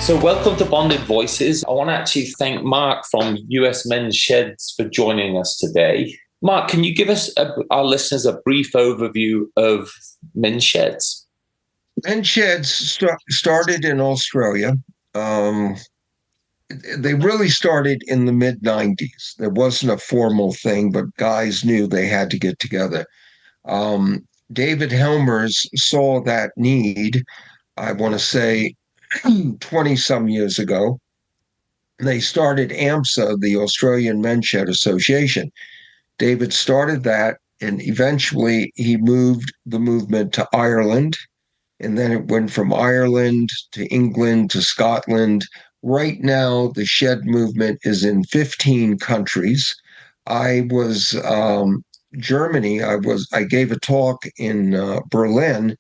So welcome to Bonded Voices. I want to actually thank Mark from US Men's Sheds for joining us today. Mark, can you give us, our listeners, a brief overview of Men's Sheds? Men's Sheds started in Australia. They really started in the mid-90s. There wasn't a formal thing, but guys knew they had to get together. David Helmers saw that need, I want to say, 20 some years ago. They started AMSA, the Australian Men's Shed Association. David started that, and eventually he moved the movement to Ireland, and then it went from Ireland to England to Scotland. Right now, the shed movement is in 15 countries. I was Germany. I gave a talk in Berlin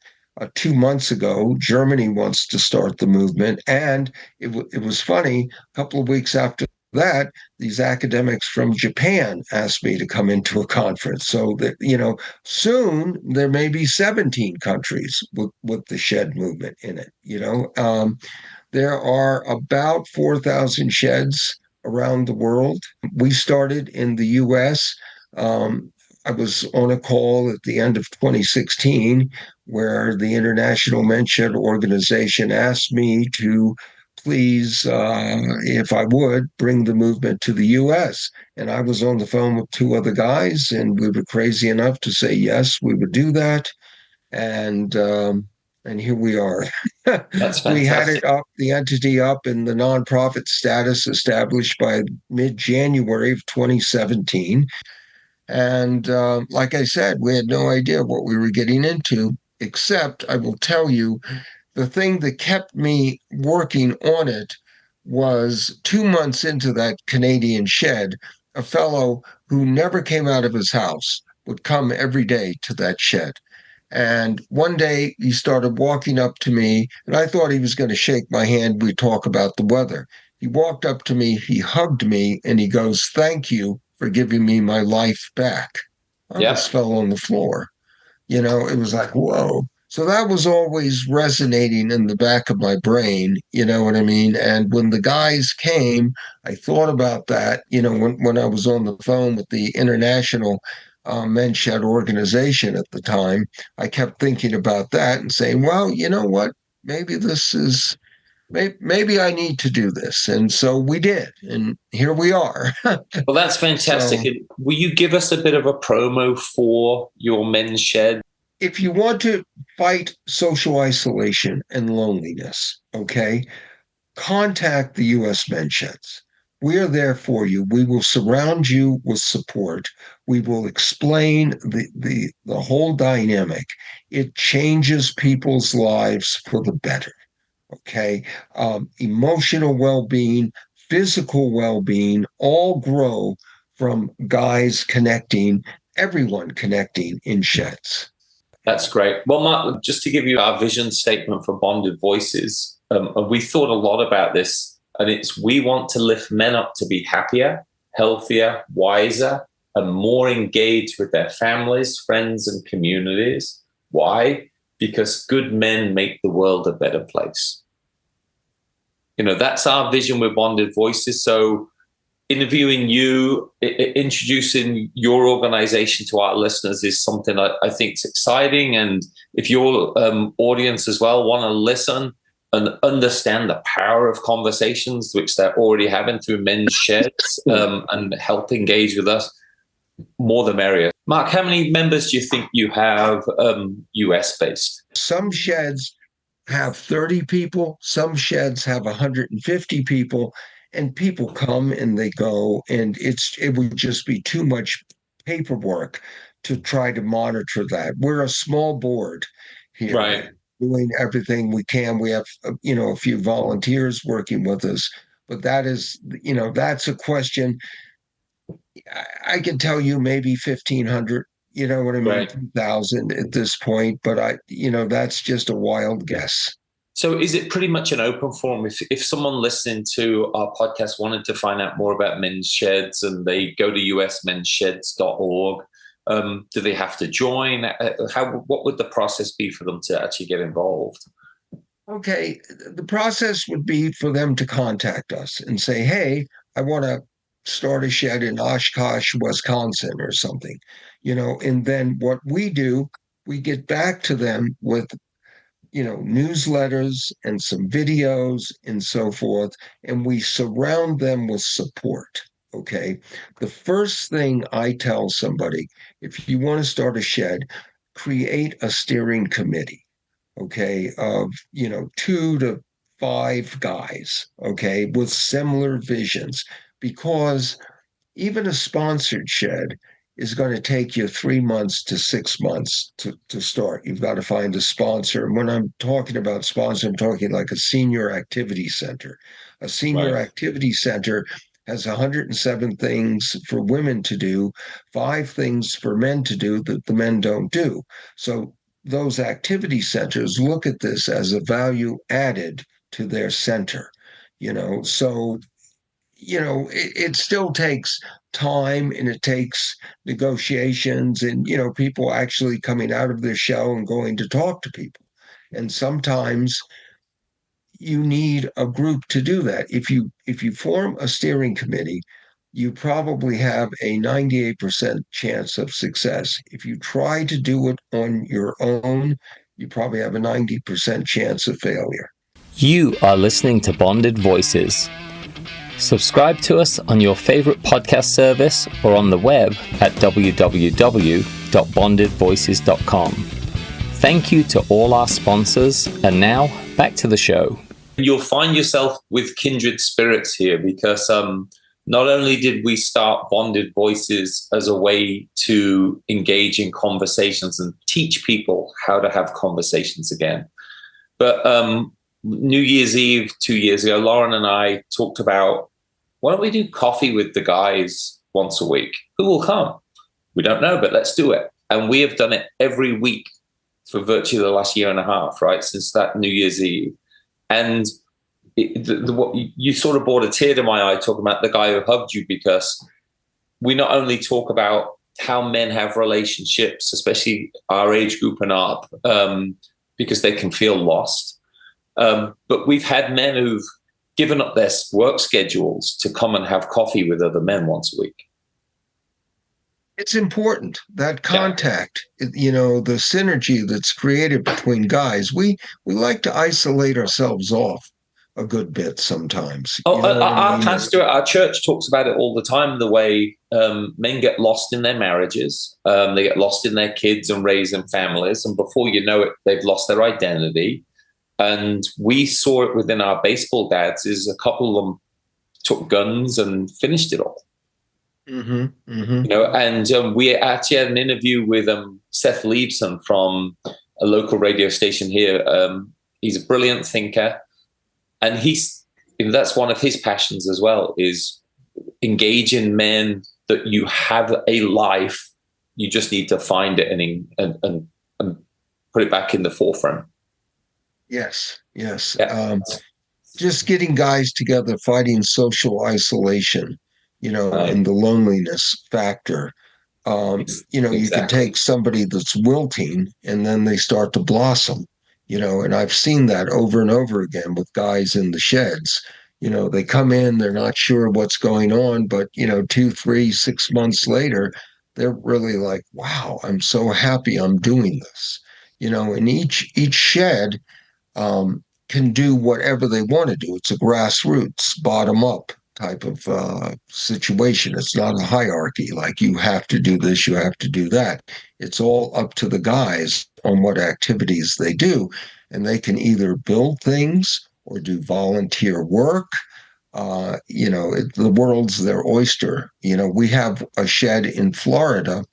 2 months ago. Germany wants to start the movement, and it was funny. A couple of weeks after that, these academics from Japan asked me to come into a conference. So that, soon there may be 17 countries with the shed movement in it. There are about 4,000 sheds around the world. We started in the US. I was on a call at the end of 2016 where the International Men's Shed Organization asked me to please, if I would, bring the movement to the US. And I was on the phone with two other guys, and we were crazy enough to say, yes, we would do that. And here we are. That's We had fantastic. it up, the entity up in the nonprofit status established by mid-January of 2017. And like I said, we had no idea what we were getting into, except I will tell you the thing that kept me working on it was 2 months into that Canadian shed, a fellow who never came out of his house would come every day to that shed. And one day he started walking up to me, and I thought he was going to shake my hand. We'd talk about the weather. He walked up to me, he hugged me, and he goes, "Thank you for giving me my life back." I Yeah. almost fell on the floor. It was like, whoa. So that was always resonating in the back of my brain, you know what I mean? And when the guys came, I thought about that, when I was on the phone with the International Men's Shed Organization at the time. I kept thinking about that and saying, well, you know what? Maybe this is, maybe I need to do this. And so we did. And here we are. Well, that's fantastic. So And will you give us a bit of a promo for your Men's Shed? if you want to fight social isolation and loneliness, okay, contact the U.S. Men's Sheds. We are there for you. We will surround you with support. We will explain the whole dynamic. It changes people's lives for the better. Okay, emotional well-being, physical well-being, all grow from guys connecting, everyone connecting in sheds. That's great. Well, Mark, just to give you our vision statement for Bonded Voices, we thought a lot about this, and it's we want to lift men up to be happier, healthier, wiser, and more engaged with their families, friends, and communities. Why? Because good men make the world a better place. That's our vision with Bonded Voices. So interviewing you, introducing your organization to our listeners is something I think is exciting. And if your audience as well want to listen and understand the power of conversations, which they're already having through Men's Sheds, and help engage with us, more the merrier. Mark, how many members do you think you have US based? Some sheds have 30 people, some sheds have 150 people, and people come and they go, and it would just be too much paperwork to try to monitor that. We're a small board here, Right. doing everything we can. We have a few volunteers working with us, but that's a question. I can tell you maybe 1,500, you know what I mean, Right. 2,000 at this point, but that's just a wild guess. So is it pretty much an open forum? If someone listening to our podcast wanted to find out more about Men's Sheds and they go to usmenssheds.org, do they have to join? What would the process be for them to actually get involved? Okay, the process would be for them to contact us and say, hey, I want to start a shed in Oshkosh, Wisconsin or something, and then what we do, we get back to them with, newsletters and some videos and so forth, and we surround them with support. Okay. The first thing I tell somebody, if you want to start a shed, create a steering committee, okay, of, 2 to 5 guys, okay, with similar visions, because even a sponsored shed is going to take you 3 months to 6 months to start. You've got to find a sponsor. And when I'm talking about sponsor, I'm talking like a senior activity center. A senior Right. activity center has 107 things for women to do, 5 things for men to do that the men don't do. So those activity centers look at this as a value added to their center. So it still takes time, and it takes negotiations, and people actually coming out of their shell and going to talk to people. And sometimes you need a group to do that. If you form a steering committee, you probably have a 98% chance of success. If you try to do it on your own, you probably have a 90% chance of failure. You are listening to Bonded Voices. Subscribe to us on your favorite podcast service or on the web at www.bondedvoices.com. Thank you to all our sponsors, and now back to the show. You'll find yourself with kindred spirits here, because not only did we start Bonded Voices as a way to engage in conversations and teach people how to have conversations again, but New Year's Eve 2 years ago, Lauren and I talked about, why don't we do coffee with the guys once a week? Who will come? We don't know, but let's do it. And we have done it every week for virtually the last year and a half, right? Since that New Year's Eve. And what you sort of brought a tear to my eye talking about the guy who hugged you, because we not only talk about how men have relationships, especially our age group and up, because they can feel lost. But we've had men who've given up their work schedules to come and have coffee with other men once a week. It's important, that contact, the synergy that's created between guys. We like to isolate ourselves off a good bit sometimes. Our pastor at our church talks about it all the time, the way men get lost in their marriages. They get lost in their kids and raising families. And before you know it, they've lost their identity. And we saw it within our baseball dads, is a couple of them took guns and finished it all. Mm-hmm, mm-hmm. And we actually had an interview with Seth Leibson from a local radio station here. He's a brilliant thinker, and that's one of his passions as well, is engaging men that you have a life. You just need to find it and put it back in the forefront. Yes. Yeah. Just getting guys together, fighting social isolation, and the loneliness factor. Exactly. You can take somebody that's wilting and then they start to blossom, and I've seen that over and over again with guys in the sheds. They come in, they're not sure what's going on, but 2, 3, 6 months later, they're really like, wow, I'm so happy I'm doing this. And each shed can do whatever they want to do. It's a grassroots, bottom up type of situation. It's not a hierarchy, like you have to do this, you have to do that. It's all up to the guys on what activities they do. And they can either build things or do volunteer work. The world's their oyster. We have a shed in Florida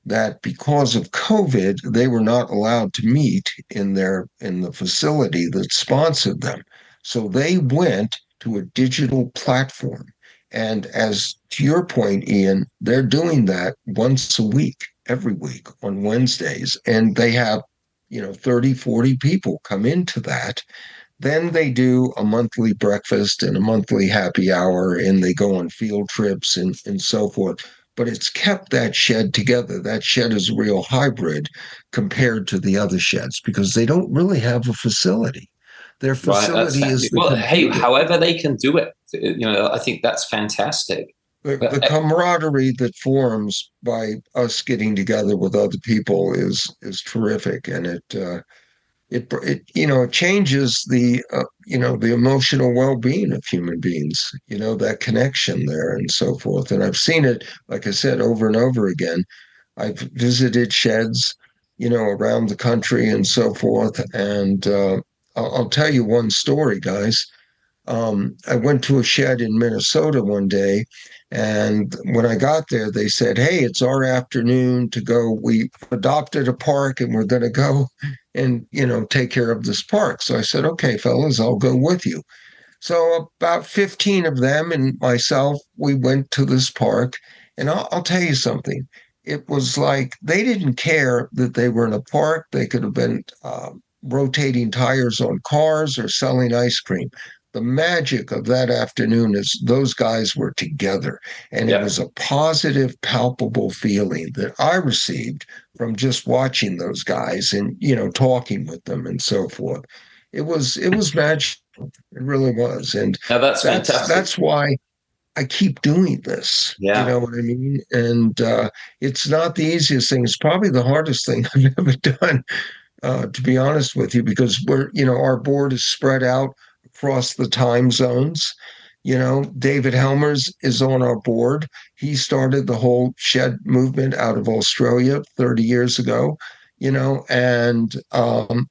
that, because of COVID, they were not allowed to meet in the facility that sponsored them. So they went to a digital platform. And as to your point, Ian, they're doing that once a week, every week on Wednesdays. And they have, 30, 40 people come into that. Then they do a monthly breakfast and a monthly happy hour, and they go on field trips and so forth. But it's kept that shed together. That shed is a real hybrid compared to the other sheds, because they don't really have a facility. Their facility is the hey, computer. however they can do it, I think that's fantastic. The camaraderie that forms by us getting together with other people is terrific, and it changes the the emotional well-being of human beings, that connection there and so forth. And I've seen it, like I said, over and over again. I've visited sheds, around the country and so forth. And I'll tell you one story, guys. I went to a shed in Minnesota one day, and when I got there, they said, "Hey, it's our afternoon to go. We adopted a park, and we're going to go and take care of this park." So I said, "Okay, fellas, I'll go with you." So about 15 of them and myself, we went to this park, and I'll tell you something. It was like they didn't care that they were in a park. They could have been rotating tires on cars or selling ice cream. The magic of that afternoon is those guys were together, and it was a positive, palpable feeling that I received from just watching those guys and talking with them and so forth. It was magical. It really was, and now that's fantastic. That's why I keep doing this. Yeah. You know what I mean? And it's not the easiest thing. It's probably the hardest thing I've ever done, to be honest with you, because our board is spread out across the time zones. David Helmers is on our board. He started the whole shed movement out of Australia 30 years ago. And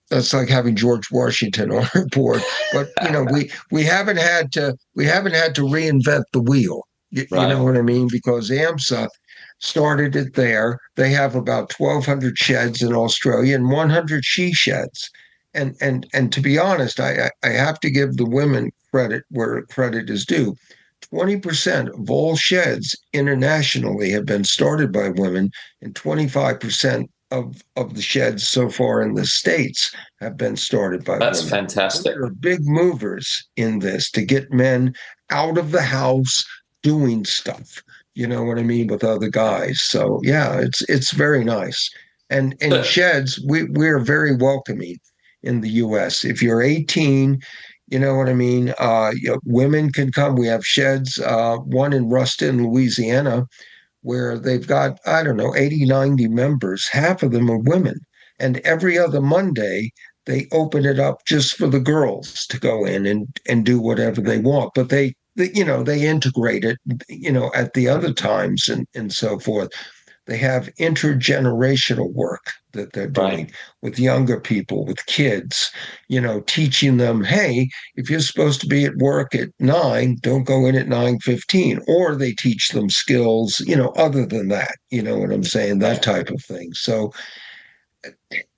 that's like having George Washington on our board. But we haven't had to reinvent the wheel. You know what I mean? Because AMSA started it there. They have about 1,200 sheds in Australia and 100 she sheds. And to be honest, I have to give the women credit where credit is due. 20% of all sheds internationally have been started by women, and 25% of the sheds so far in the States have been started by women. That's fantastic. There are big movers in this to get men out of the house doing stuff. You know what I mean, with other guys. So yeah, it's very nice. And in sheds, we're very welcoming in the U.S. If you're 18, you know what I mean, women can come. We have sheds, one in Ruston, Louisiana, where they've got, 80, 90 members. Half of them are women. And every other Monday, they open it up just for the girls to go in and do whatever they want. But they integrate it, at the other times and so forth. They have intergenerational work that they're doing with younger people, with kids, teaching them, hey, if you're supposed to be at work at 9, don't go in at 9:15. Or they teach them skills, other than that, you know what I'm saying? That type of thing. So,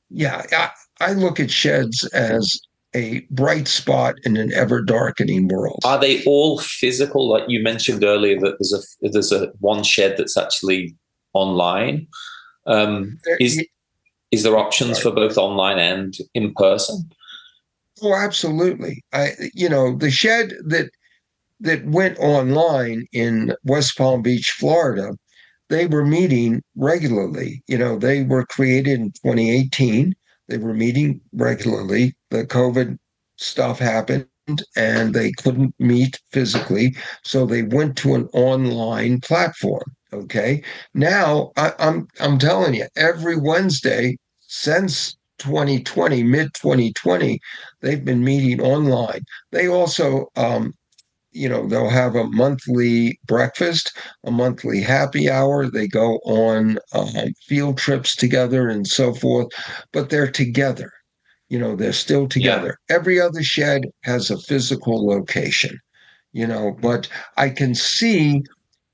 yeah, I look at sheds as a bright spot in an ever darkening world. Are they all physical? Like you mentioned earlier that there's a one shed that's actually online. Is there options for both online and in person? Oh, absolutely. The shed that went online in West Palm Beach, Florida, they were meeting regularly. They were created in 2018. They were meeting regularly. The COVID stuff happened and they couldn't meet physically. So they went to an online platform. Okay. Now I'm telling you, every Wednesday since 2020, mid 2020, they've been meeting online. They also, they'll have a monthly breakfast, a monthly happy hour. They go on field trips together and so forth, but they're together. They're still together. Yeah. Every other shed has a physical location, but I can see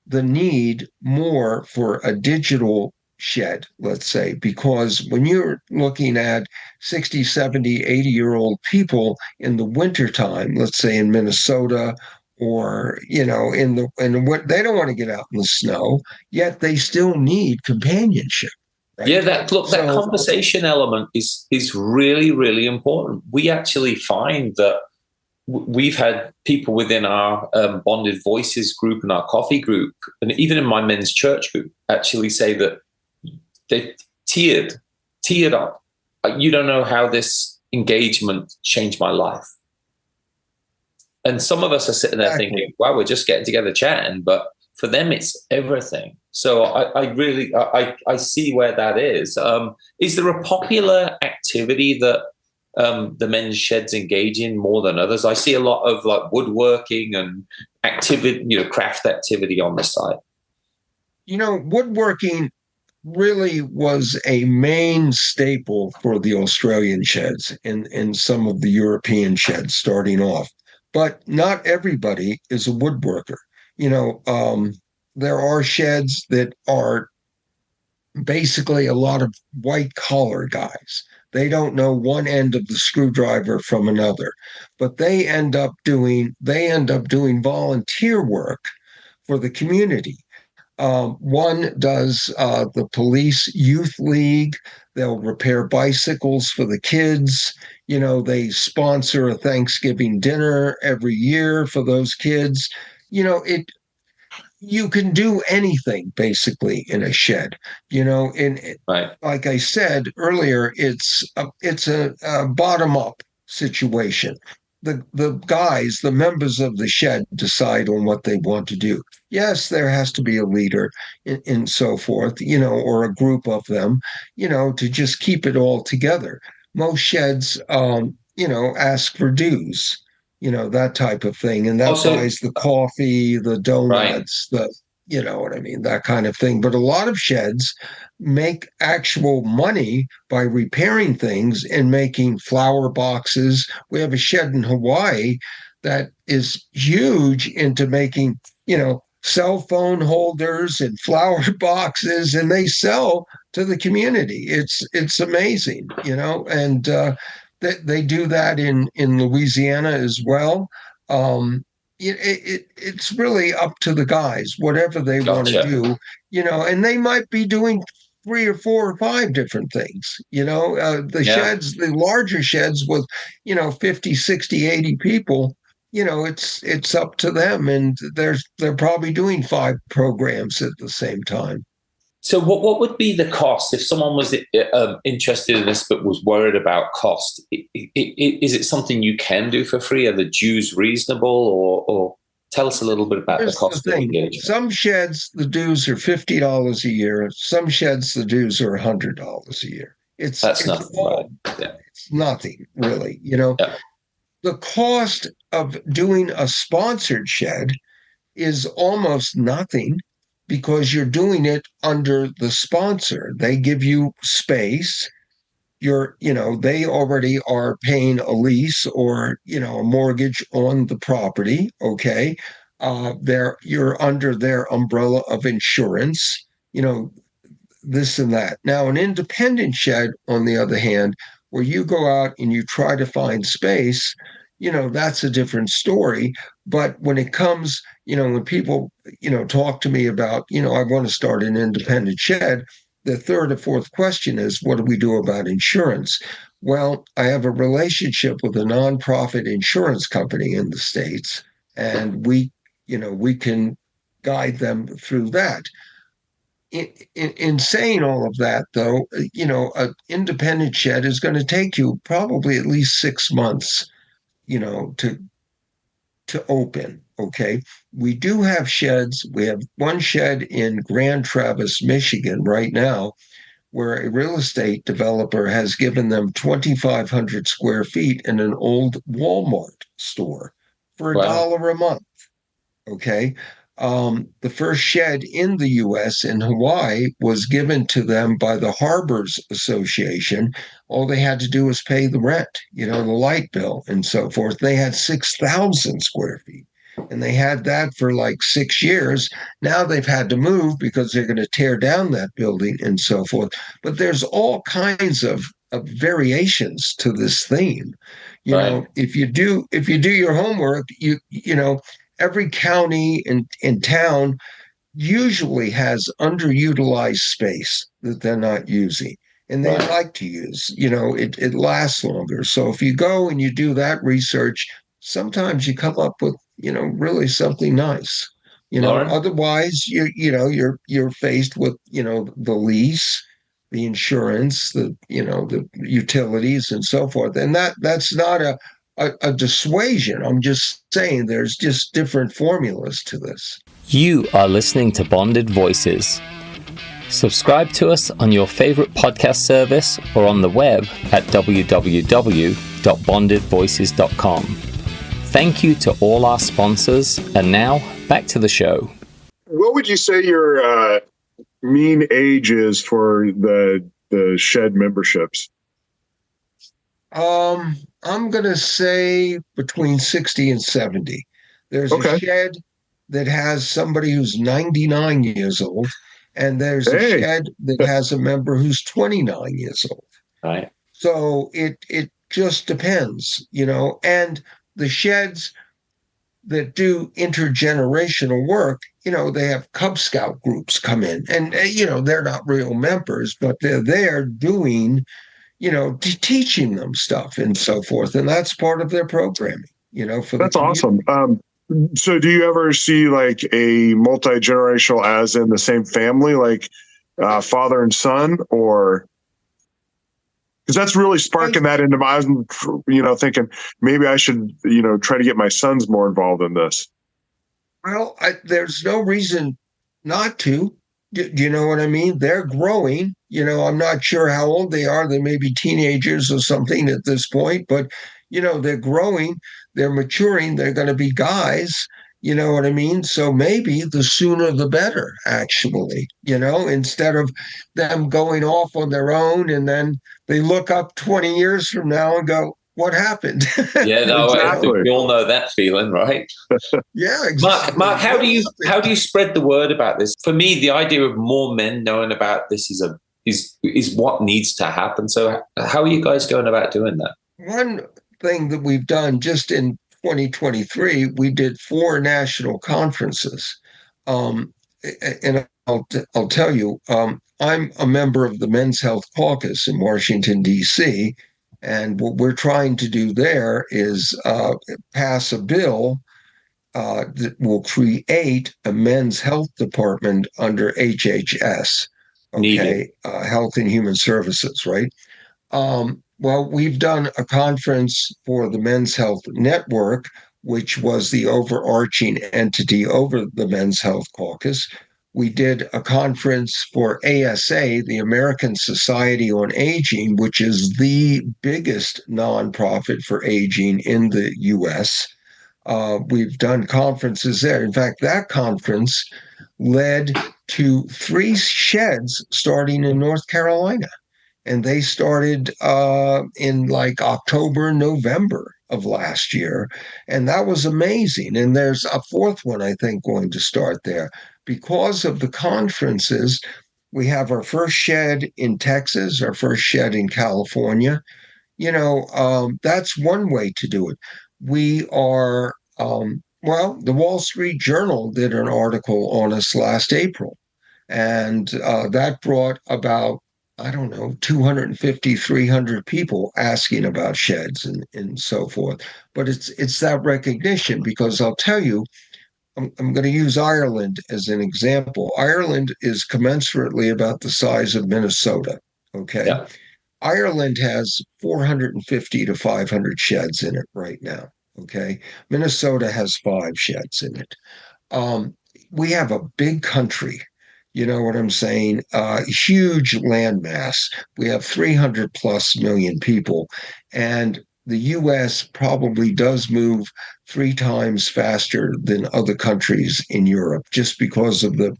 the need more for a digital shed, let's say, because when you're looking at 60, 70, 80-year-old people in the wintertime, let's say in Minnesota or, in the they don't want to get out in the snow, yet they still need companionship. Right? Yeah, that conversation element is really, really important. We actually find that we've had people within our Bonded Voices group and our coffee group, and even in my men's church group, actually say that they teared up. You don't know how this engagement changed my life. And some of us are sitting there Exactly. thinking, wow, we're just getting together chatting. But for them, it's everything. So I really, I see where that is. Is there a popular activity that the men's sheds engage in more than others? I see a lot of like woodworking and activity, craft activity on the side. Woodworking really was a main staple for the Australian sheds and some of the European sheds starting off. But not everybody is a woodworker. There are sheds that are basically a lot of white collar guys. They don't know one end of the screwdriver from another, but they end up doing volunteer work for the community. One does the police youth league. They'll repair bicycles for the kids. They sponsor a Thanksgiving dinner every year for those kids. You can do anything basically in a shed. And Right. like I said earlier, it's a bottom up situation. The guys, the members of the shed, decide on what they want to do. Yes, there has to be a leader and so forth, or a group of them, to just keep it all together. Most sheds, ask for dues, that type of thing. And that Also, buys the coffee, the right. donuts, you know what I mean, that kind of thing. But a lot of sheds make actual money by repairing things and making flower boxes. We have a shed in Hawaii that is huge into making, cell phone holders and flower boxes, and they sell to the community. It's amazing, and they do that in Louisiana as well. It's really up to the guys, whatever they want to Gotcha. do, and they might be doing 3 or 4 or 5 different things. The Yeah. sheds, the larger sheds with, 50, 60, 80 people, it's up to them, and they're probably doing 5 programs at the same time. So what would be the cost if someone was interested in this but was worried about cost? Is it something you can do for free? Are the dues reasonable, or tell us a little bit about Here's the cost the of thing. engagement? Some sheds, the dues are $50 a year. Some sheds, the dues are $100 a year. That's nothing, right? Yeah. It's nothing really. Yeah. The cost of doing a sponsored shed is almost nothing because you're doing it under the sponsor. They give you space. They already are paying a lease or, a mortgage on the property. Okay. You're under their umbrella of insurance, this and that. Now, an independent shed, on the other hand, where you go out and you try to find space, that's a different story. But when it comes, when people, talk to me about, I want to start an independent shed, the third or fourth question is, what do we do about insurance? Well, I have a relationship with a nonprofit insurance company in the States, and we can guide them through that. In saying all of that, though, an independent shed is going to take you probably at least 6 months, to open. Okay. We do have sheds. We have one shed in Grand Traverse, Michigan right now, where a real estate developer has given them 2,500 square feet in an old Walmart store for $1 a month. Okay. The first shed in the U.S. in Hawaii was given to them by the Harbors Association. All they had to do was pay the rent, the light bill and so forth. They had 6,000 square feet, and they had that for like 6 years. Now they've had to move because they're going to tear down that building and so forth. But there's all kinds of variations to this theme. If you do your homework, every county in town usually has underutilized space that they're not using, and they like to use. It lasts longer. So if you go and you do that research, sometimes you come up with really something nice. Otherwise you're faced with the lease, the insurance, the utilities and so forth, and that's not a a dissuasion. I'm just saying there's just different formulas to this. You are listening to Bonded Voices. Subscribe to us on your favorite podcast service or on the web at www.bondedvoices.com. Thank you to all our sponsors, and now back to the show. What would you say your mean age is for the shed memberships? I'm going to say between 60 and 70. There's a shed that has somebody who's 99 years old, and there's a shed that has a member who's 29 years old. Right. So it just depends, and the sheds that do intergenerational work, they have Cub Scout groups come in, and, they're not real members, but they're there doing, teaching them stuff and so forth. And that's part of their programming, for That's awesome. So do you ever see like a multi-generational as in the same family, like father and son, or because that's really sparking that into my, thinking maybe I should, try to get my sons more involved in this. Well, there's no reason not to. Do you know what I mean? They're growing. I'm not sure how old they are. They may be teenagers or something at this point, but, they're growing. They're maturing. They're going to be guys. You know what I mean? So maybe the sooner the better, actually, instead of them going off on their own and then they look up 20 years from now and go, what happened? Yeah, no, exactly. We all know that feeling, right? Yeah, exactly. Mark, how do you spread the word about this? For me, the idea of more men knowing about this is what needs to happen. So how are you guys going about doing that? One thing that we've done just in 2023, we did 4 national conferences. And I'll tell you, I'm a member of the Men's Health Caucus in Washington, D.C., and what we're trying to do there is pass a bill that will create a men's health department under HHS, Health and Human Services, right? Well, we've done a conference for the Men's Health Network, which was the overarching entity over the Men's Health Caucus. We did a conference for ASA, the American Society on Aging, which is the biggest nonprofit for aging in the U.S. We've done conferences there. In fact, that conference led to 3 sheds starting in North Carolina. And they started in like October, November of last year. And that was amazing. And there's a 4th one, I think, going to start there. Because of the conferences, we have our first shed in Texas, our first shed in California. That's one way to do it. We are, the Wall Street Journal did an article on us last April. And that brought about 250, 300 people asking about sheds and so forth. But it's that recognition, because I'll tell you, I'm going to use Ireland as an example. Ireland is commensurately about the size of Minnesota. Okay. Yeah. Ireland has 450 to 500 sheds in it right now. Okay. Minnesota has 5 sheds in it. We have a big country. You know what I'm saying? Huge landmass. We have 300 plus million people. And the U.S. probably does move 3 times faster than other countries in Europe, just because of the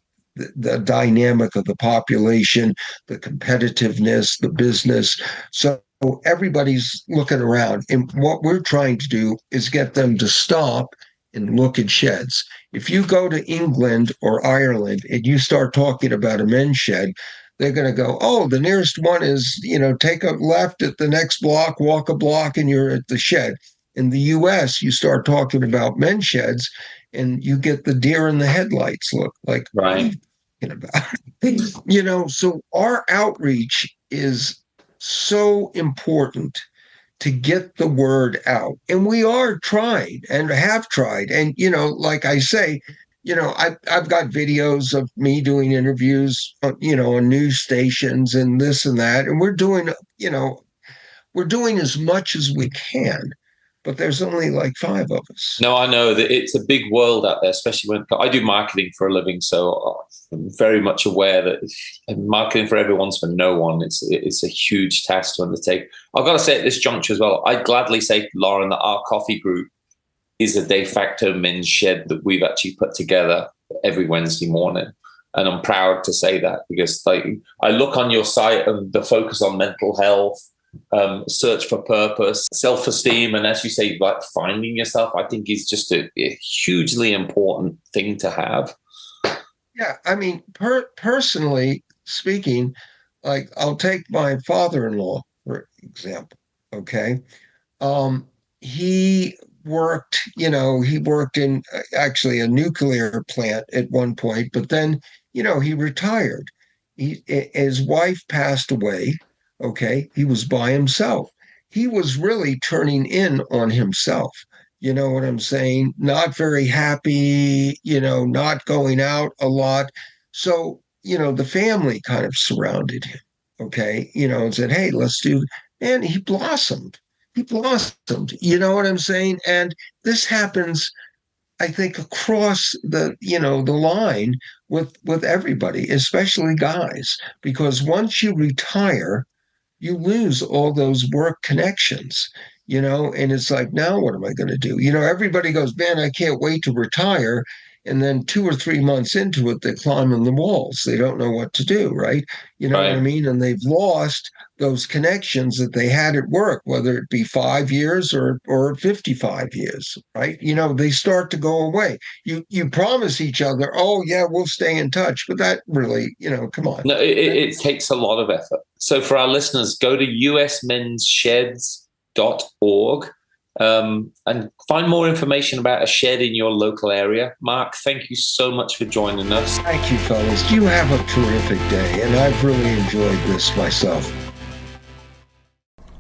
dynamic of the population, the competitiveness, the business. So everybody's looking around. And what we're trying to do is get them to stop and look at sheds. If you go to England or Ireland and you start talking about a men's shed, they're going to go, oh, the nearest one is, take a left at the next block, walk a block, and you're at the shed. In the U.S., you start talking about men's sheds, and you get the deer in the headlights look. Like, right. What are you talking about? So our outreach is so important to get the word out. And we are trying and have tried. And, like I say, I've got videos of me doing interviews, on news stations and this and that. And we're doing as much as we can. but there's only like 5 of us. No, I know that it's a big world out there, especially when I do marketing for a living. So I'm very much aware that marketing for everyone's for no one. It's a huge task to undertake. I've got to say at this juncture as well, I'd gladly say to Lauren that our coffee group is a de facto men's shed that we've actually put together every Wednesday morning. And I'm proud to say that, because like I look on your site and the focus on mental health, search for purpose, self-esteem, and as you say, like finding yourself, I think is just a hugely important thing to have. Yeah, I mean, personally speaking, like I'll take my father-in-law, for example, okay? He worked in actually a nuclear plant at one point, but then, he retired. His wife passed away. Okay. He was by himself. He was really turning in on himself. You know what I'm saying? Not very happy, not going out a lot. So, the family kind of surrounded him. Okay. And said, hey, let's do, and he blossomed. You know what I'm saying? And this happens, I think, across the line with everybody, especially guys, because once you retire, you lose all those work connections, and it's like, now what am I going to do? Everybody goes, man, I can't wait to retire. And then 2 or 3 months into it, they're climbing the walls. They don't know what to do, right? You know what I mean? And they've lost those connections that they had at work, whether it be 5 years or 55 years, right? They start to go away. You promise each other, oh, yeah, we'll stay in touch. But that really, come on. No, it takes a lot of effort. So for our listeners, go to usmensheds.org. And find more information about a shed in your local area. Mark, thank you so much for joining us. Thank you, fellas. You have a terrific day, and I've really enjoyed this myself.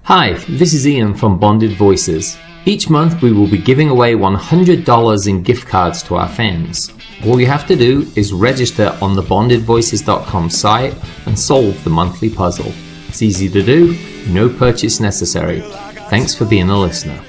Hi, this is Ian from Bonded Voices. Each month we will be giving away $100 in gift cards to our fans. All you have to do is register on the bondedvoices.com site and solve the monthly puzzle. It's easy to do, no purchase necessary. Thanks for being a listener.